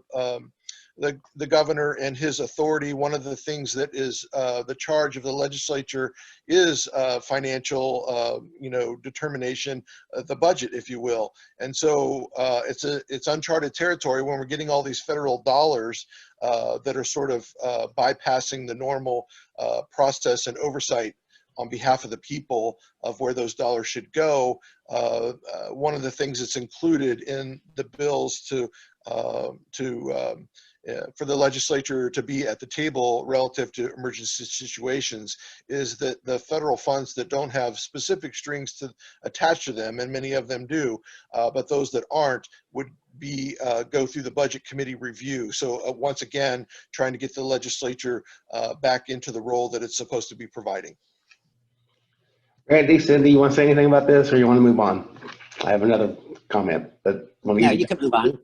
governor and his authority. One of the things that is the charge of the legislature is financial, you know, determination, the budget, if you will. And so it's uncharted territory when we're getting all these federal dollars that are sort of bypassing the normal process and oversight on behalf of the people of where those dollars should go. One of the things that's included in the bills for the legislature to be at the table relative to emergency situations is that the federal funds that don't have specific strings attached to them, and many of them do, but those that aren't would be go through the budget committee review. So once again, trying to get the legislature back into the role that it's supposed to be providing. Randy, Cindy, you want to say anything about this, or you want to move on? I have another comment, but No, you can move on.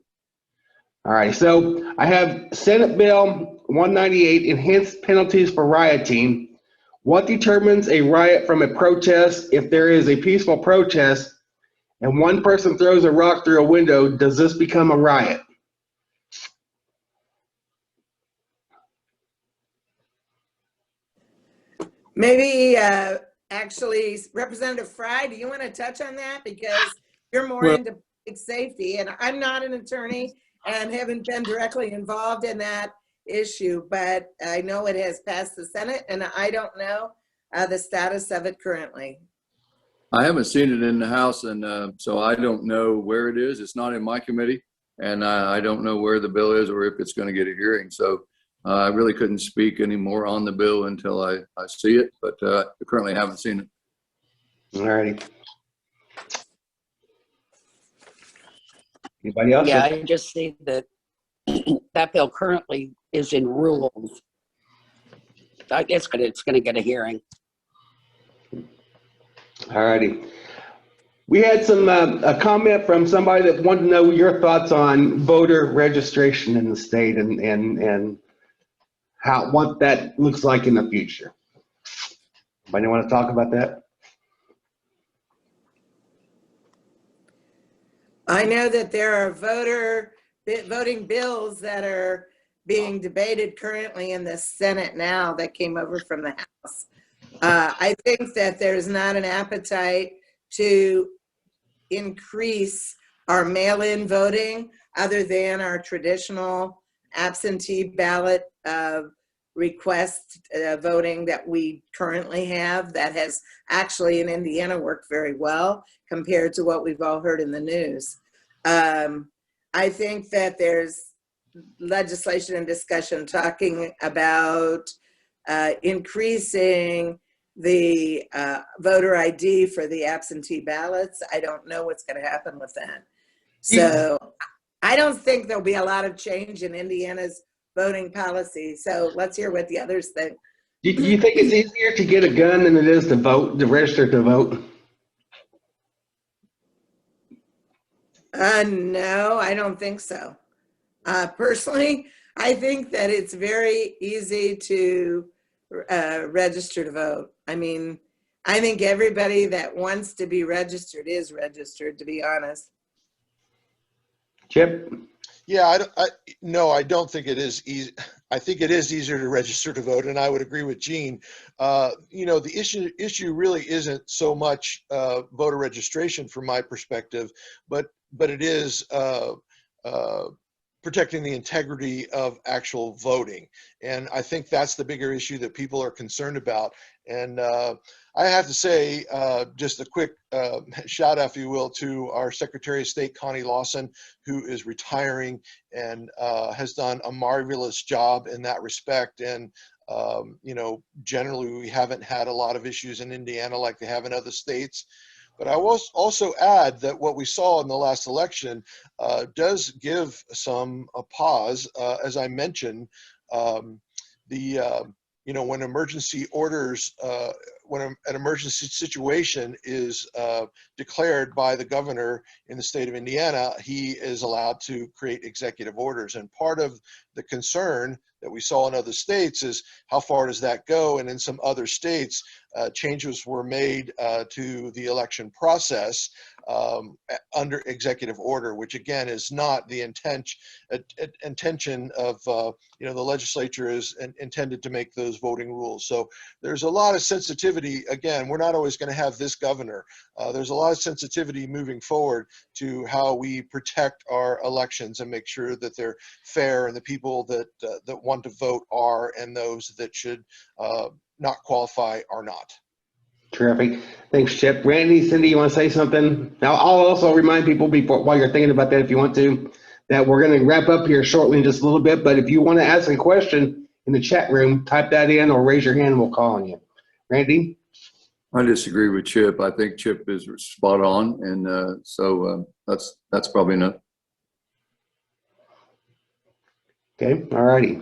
All right, so I have Senate Bill 198, enhanced penalties for rioting. What determines a riot from a protest? If there is a peaceful protest and one person throws a rock through a window, does this become a riot? Maybe actually, Representative Fry, do you want to touch on that? Because you're more into public safety, and I'm not an attorney and haven't been directly involved in that issue, but I know it has passed the Senate, and I don't know the status of it currently. I haven't seen it in the House, and so I don't know where it is. It's not in my committee, and I don't know where the bill is or if it's going to get a hearing. So I really couldn't speak any more on the bill until I see it, but I currently haven't seen it. All righty. Anybody else? Yeah, I just see that that bill currently is in rules. It's going to get a hearing. All righty. We had some a comment from somebody that wanted to know your thoughts on voter registration in the state and how what that looks like in the future. Anybody want to talk about that? I know that there are voting bills that are being debated currently in the Senate now that came over from the House. I think that there's not an appetite to increase our mail-in voting other than our traditional absentee ballot request voting that we currently have that has actually in Indiana worked very well compared to what we've all heard in the news. I think that there's legislation and discussion talking about increasing the voter ID for the absentee ballots. I don't know what's going to happen with that. So I don't think there'll be a lot of change in Indiana's voting policy. So let's hear what the others think. Do you think it's easier to get a gun than it is to vote, to register to vote? No, I don't think so. Personally, I think that it's very easy to register to vote. I mean, I think everybody that wants to be registered is registered, to be honest. Chip? Yeah, no, I don't think it is easy. I think it is easier to register to vote, and I would agree with Jean. You know, the issue really isn't so much voter registration from my perspective, but it is protecting the integrity of actual voting. And I think that's the bigger issue that people are concerned about. And I have to say, just a quick shout out, if you will, to our Secretary of State, Connie Lawson, who is retiring and has done a marvelous job in that respect. And you know, generally we haven't had a lot of issues in Indiana like they have in other states. But I will also add that what we saw in the last election does give some pause. As I mentioned, you know, when emergency orders, when an emergency situation is declared by the governor in the state of Indiana, he is allowed to create executive orders. And part of the concern that we saw in other states is how far does that go? And in some other states, changes were made to the election process under executive order, which again is not the intention of, you know, the legislature is intended to make those voting rules. So there's a lot of sensitivity. Again, we're not always going to have this governor. There's a lot of sensitivity moving forward to how we protect our elections and make sure that they're fair and the people that that want to vote are, and those that should not qualify are not. Terrific. Thanks, Chip. Randy, Cindy, you want to say something? Now, I'll also remind people before, while you're thinking about that, if you want to, that we're going to wrap up here shortly in just a little bit. But if you want to ask a question in the chat room, type that in or raise your hand and we'll call on you. Randy? I disagree with Chip. I think Chip is spot on, and so that's probably enough. Okay, all righty.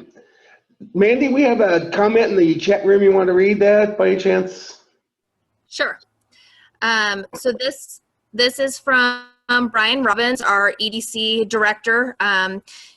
Mandy, we have a comment in the chat room. You want to read that by any chance? Sure. So this is from Brian Robbins, our EDC director.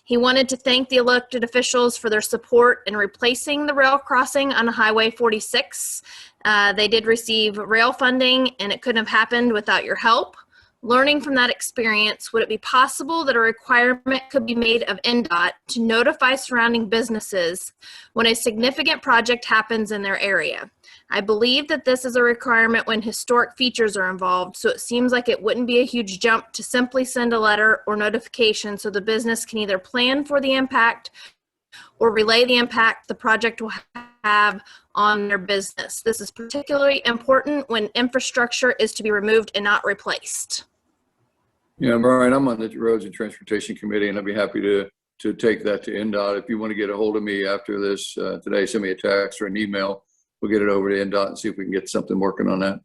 He wanted to thank the elected officials for their support in replacing the rail crossing on Highway 46. They did receive rail funding, and it couldn't have happened without your help. Learning from that experience, would it be possible that a requirement could be made of NDOT to notify surrounding businesses when a significant project happens in their area? I believe that this is a requirement when historic features are involved, so it seems like it wouldn't be a huge jump to simply send a letter or notification so the business can either plan for the impact or relay the impact the project will have on their business. This is particularly important when infrastructure is to be removed and not replaced. Yeah, Brian, I'm on the Roads and Transportation Committee, and I'd be happy to take that to NDOT. If you want to get a hold of me after this today, send me a text or an email. We'll get it over to NDOT and see if we can get something working on that.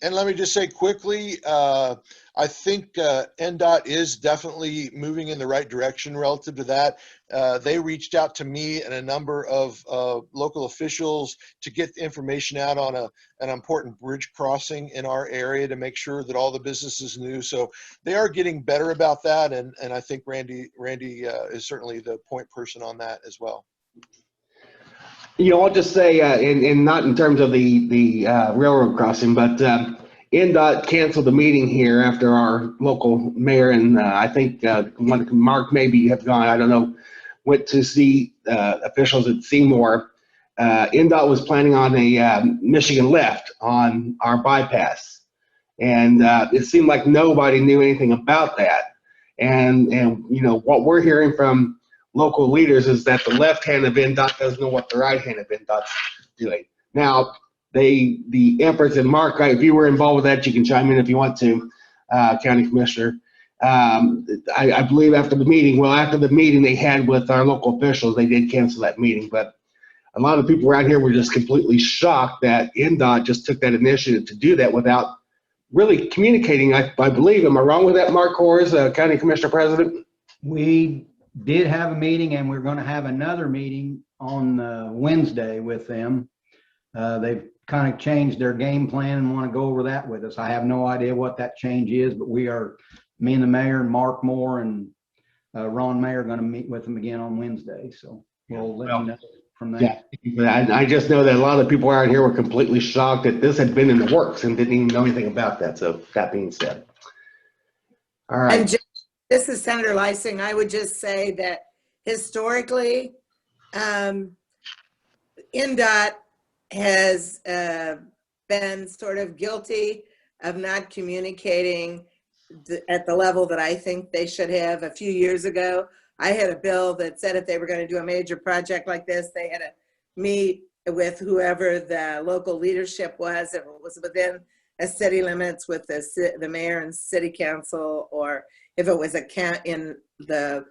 And let me just say quickly, I think NDOT is definitely moving in the right direction relative to that. They reached out to me and a number of local officials to get the information out on an important bridge crossing in our area to make sure that all the businesses knew. So they are getting better about that, and I think Randy is certainly the point person on that as well. You know, I'll just say, and not in terms of the railroad crossing, but NDOT canceled the meeting here after our local mayor and I think Mark maybe have gone, I don't know, went to see officials at Seymour. NDOT was planning on a Michigan left on our bypass, and it seemed like nobody knew anything about that. And you know, what we're hearing from local leaders is that the left hand of NDOT doesn't know what the right hand of NDOT's doing. Now, the efforts, and Mark, if you were involved with that, you can chime in if you want to, County Commissioner. I believe after the meeting they had with our local officials, they did cancel that meeting. But a lot of people around here were just completely shocked that NDOT just took that initiative to do that without really communicating. I believe, am I wrong with that, Mark Kors, County Commissioner President? We did have a meeting, and we're going to have another meeting on Wednesday with them. They've kind of changed their game plan and want to go over that with us. I have no idea what that change is, but me and the mayor and Mark Moore and Ron Mayer are going to meet with them again on Wednesday. So we'll let you know from there. Yeah, I just know that a lot of people around here were completely shocked that this had been in the works and didn't even know anything about that. So that being said, all right. And this is Senator Lysing. I would just say that historically, NDOT has been sort of guilty of not communicating at the level that I think they should have. A few years ago, I had a bill that said if they were going to do a major project like this, they had to meet with whoever the local leadership was, if it was within a city limits with the mayor and city council, or if it was in the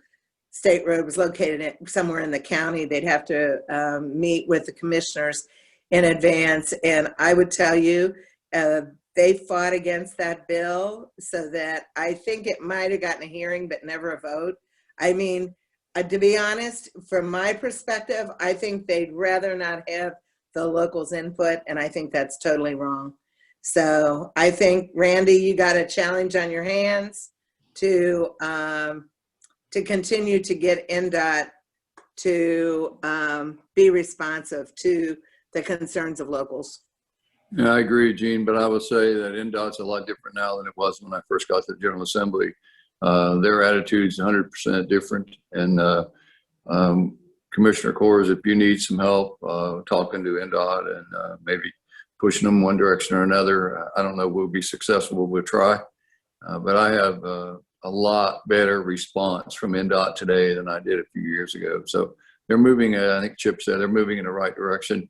state road was located somewhere in the county, they'd have to meet with the commissioners in advance. And I would tell you, they fought against that bill, so that I think it might have gotten a hearing, but never a vote. I mean, to be honest, from my perspective, I think they'd rather not have the locals' input, and I think that's totally wrong. So I think, Randy, you got a challenge on your hands to continue to get NDOT to be responsive to the concerns of locals. Yeah, I agree, Gene, but I would say that NDOT's a lot different now than it was when I first got to the General Assembly. Their attitude's 100% different. And Commissioner Kors, if you need some help talking to NDOT and maybe pushing them one direction or another, I don't know if we'll be successful, we'll try. But I have a lot better response from NDOT today than I did a few years ago. So they're moving, I think Chip said, they're moving in the right direction.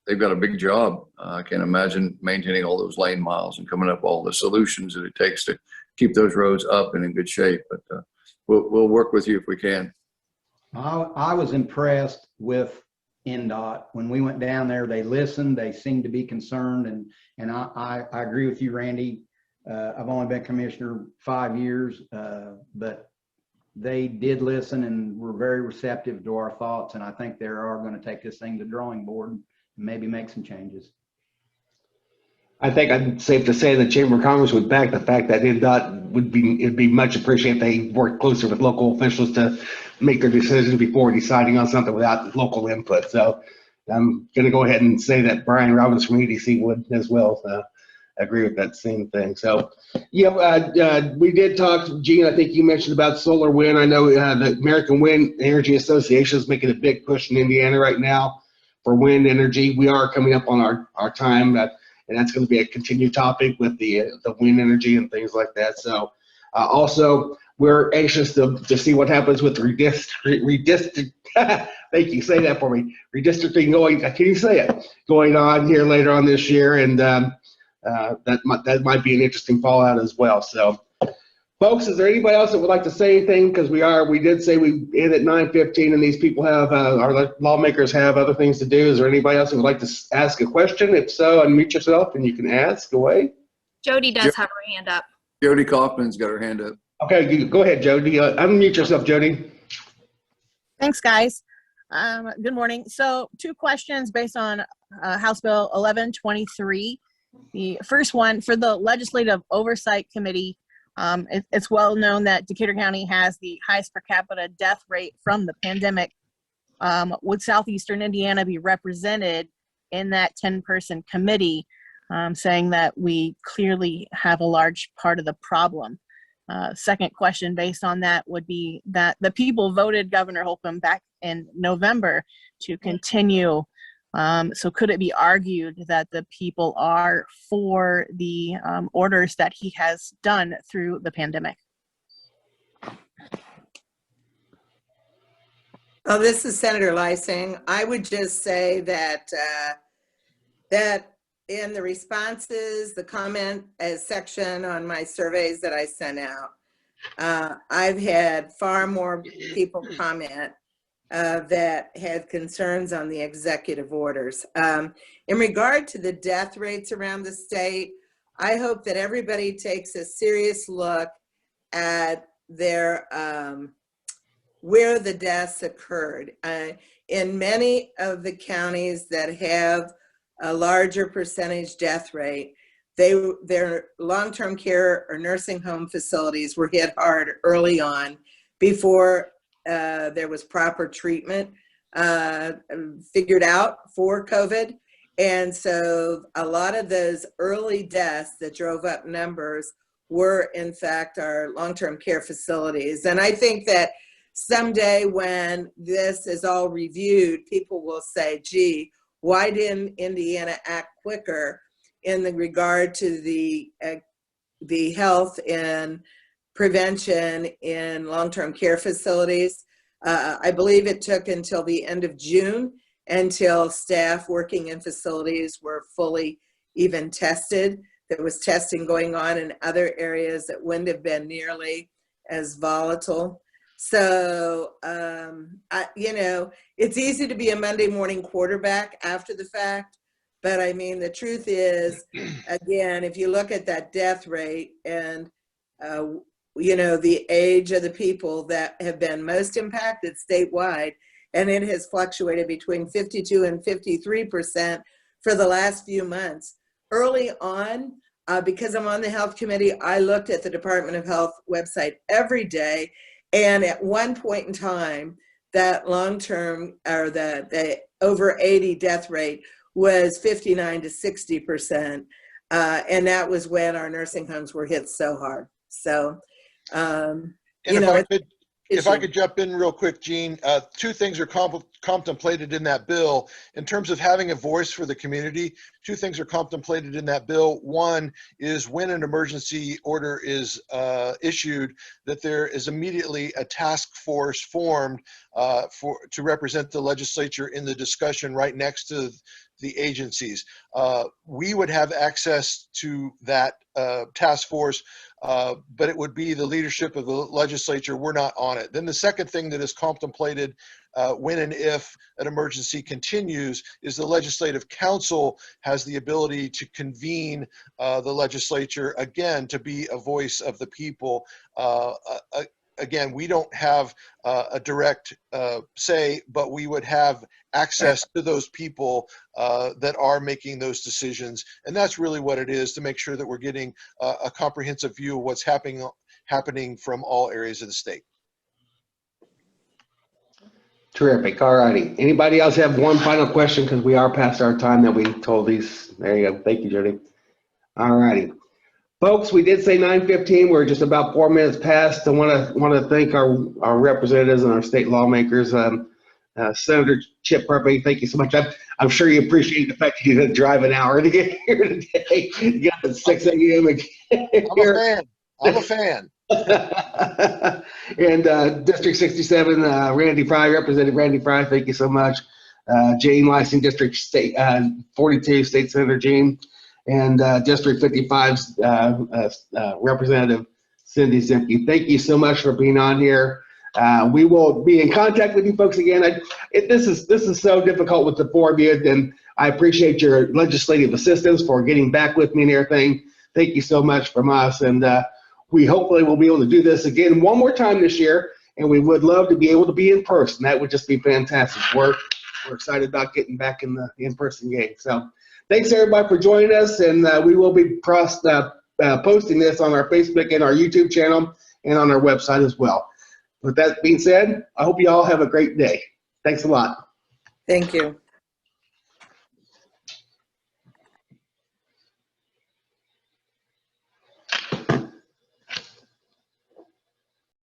They've got a big job. I can't imagine maintaining all those lane miles and coming up with all the solutions that it takes to keep those roads up and in good shape. But we'll work with you if we can. I was impressed with NDOT. When we went down there, they listened, they seemed to be concerned. And I agree with you, Randy. I've only been commissioner 5 years, but they did listen and were very receptive to our thoughts. And I think they are going to take this thing to the drawing board and maybe make some changes. I think it's safe to say the Chamber of Commerce would back the fact that NDOT it'd be much appreciated if they worked closer with local officials to make their decisions before deciding on something without local input. So I'm going to go ahead and say that Brian Robbins from EDC would as well. So I agree with that same thing. So, yeah, we did talk, Gene, I think you mentioned about solar wind. I know the American Wind Energy Association is making a big push in Indiana right now for wind energy. We are coming up on our time, and that's going to be a continued topic with the wind energy and things like that. So also, we're anxious to see what happens with redistricting. Thank you. Say that for me. Redistricting can you say it? Going on here later on this year, and that might be an interesting fallout as well. So, folks, is there anybody else that would like to say anything? Because we did say we end at 9:15, and these people our lawmakers have other things to do. Is there anybody else that would like to ask a question? If so, unmute yourself and you can ask away. Jody does have her hand up. Jody Kaufman's got her hand up. Okay, go ahead, Jody. Unmute yourself, Jody. Thanks, guys. Good morning. So 2 questions based on House Bill 1123. The first one, for the Legislative Oversight Committee, it's well known that Decatur County has the highest per capita death rate from the pandemic. Would Southeastern Indiana be represented in that 10-person committee, saying that we clearly have a large part of the problem? Second question based on that would be that the people voted Governor Holcomb back in November to continue. So could it be argued that the people are for the orders that he has done through the pandemic? Oh, this is Senator Lysing. I would just say that in the responses, the comment section on my surveys that I sent out, I've had far more people comment that had concerns on the executive orders. In regard to the death rates around the state, I hope that everybody takes a serious look at their where the deaths occurred. In many of the counties that have a larger percentage death rate, their long-term care or nursing home facilities were hit hard early on before there was proper treatment figured out for COVID. And so a lot of those early deaths that drove up numbers were in fact our long-term care facilities. And I think that someday when this is all reviewed, people will say, gee, why didn't Indiana act quicker in the regard to the the health and prevention in long-term care facilities. I believe it took until the end of June until staff working in facilities were fully even tested. There was testing going on in other areas that wouldn't have been nearly as volatile. So, you know, it's easy to be a Monday morning quarterback after the fact, but I mean, the truth is, again, if you look at that death rate and, you know, the age of the people that have been most impacted statewide, and it has fluctuated between 52 and 53% for the last few months. Early on, because I'm on the health committee, I looked at the Department of Health website every day. And at one point in time, that long-term or the over 80 death rate was 59 to 60%. And that was when our nursing homes were hit so hard. So, you know, if I could jump in real quick, Jean, two things are contemplated in that bill. In terms of having a voice for the community, two things are contemplated in that bill. One is when an emergency order is issued, that there is immediately a task force formed to represent the legislature in the discussion right next to the agencies. We would have access to that task force, but it would be the leadership of the legislature. We're not on it. Then the second thing that is contemplated when and if an emergency continues is the Legislative Council has the ability to convene the legislature, again, to be a voice of the people. Again, we don't have a direct say, but we would have access to those people that are making those decisions. And that's really what it is, to make sure that we're getting a comprehensive view of what's happening from all areas of the state. Terrific. All righty. Anybody else have one final question? Because we are past our time that we told these. There you go. Thank you, Jody. All righty. Folks, we did say 9:15. We're just about 4 minutes past. I want to thank our representatives and our state lawmakers. Senator Chip Purpey, thank you so much. I'm sure you appreciate the fact that you didn't drive an hour to get here today. You got at 6 a.m. I'm a fan. And District 67, Randy Fry, Representative Randy Fry, thank you so much. Jane Lysing, District 42, State Senator Jane. And District 55's Representative Cindy Zimke. Thank you so much for being on here. We will be in contact with you folks again. This is so difficult with the four of you, and I appreciate your legislative assistance for getting back with me and everything. Thank you so much from us, and we hopefully will be able to do this again one more time this year, and we would love to be able to be in person. That would just be fantastic. We're excited about getting back in the in-person game. So thanks everybody for joining us, and we will be posting this on our Facebook and our YouTube channel and on our website as well. With that being said, I hope you all have a great day. Thanks a lot. Thank you.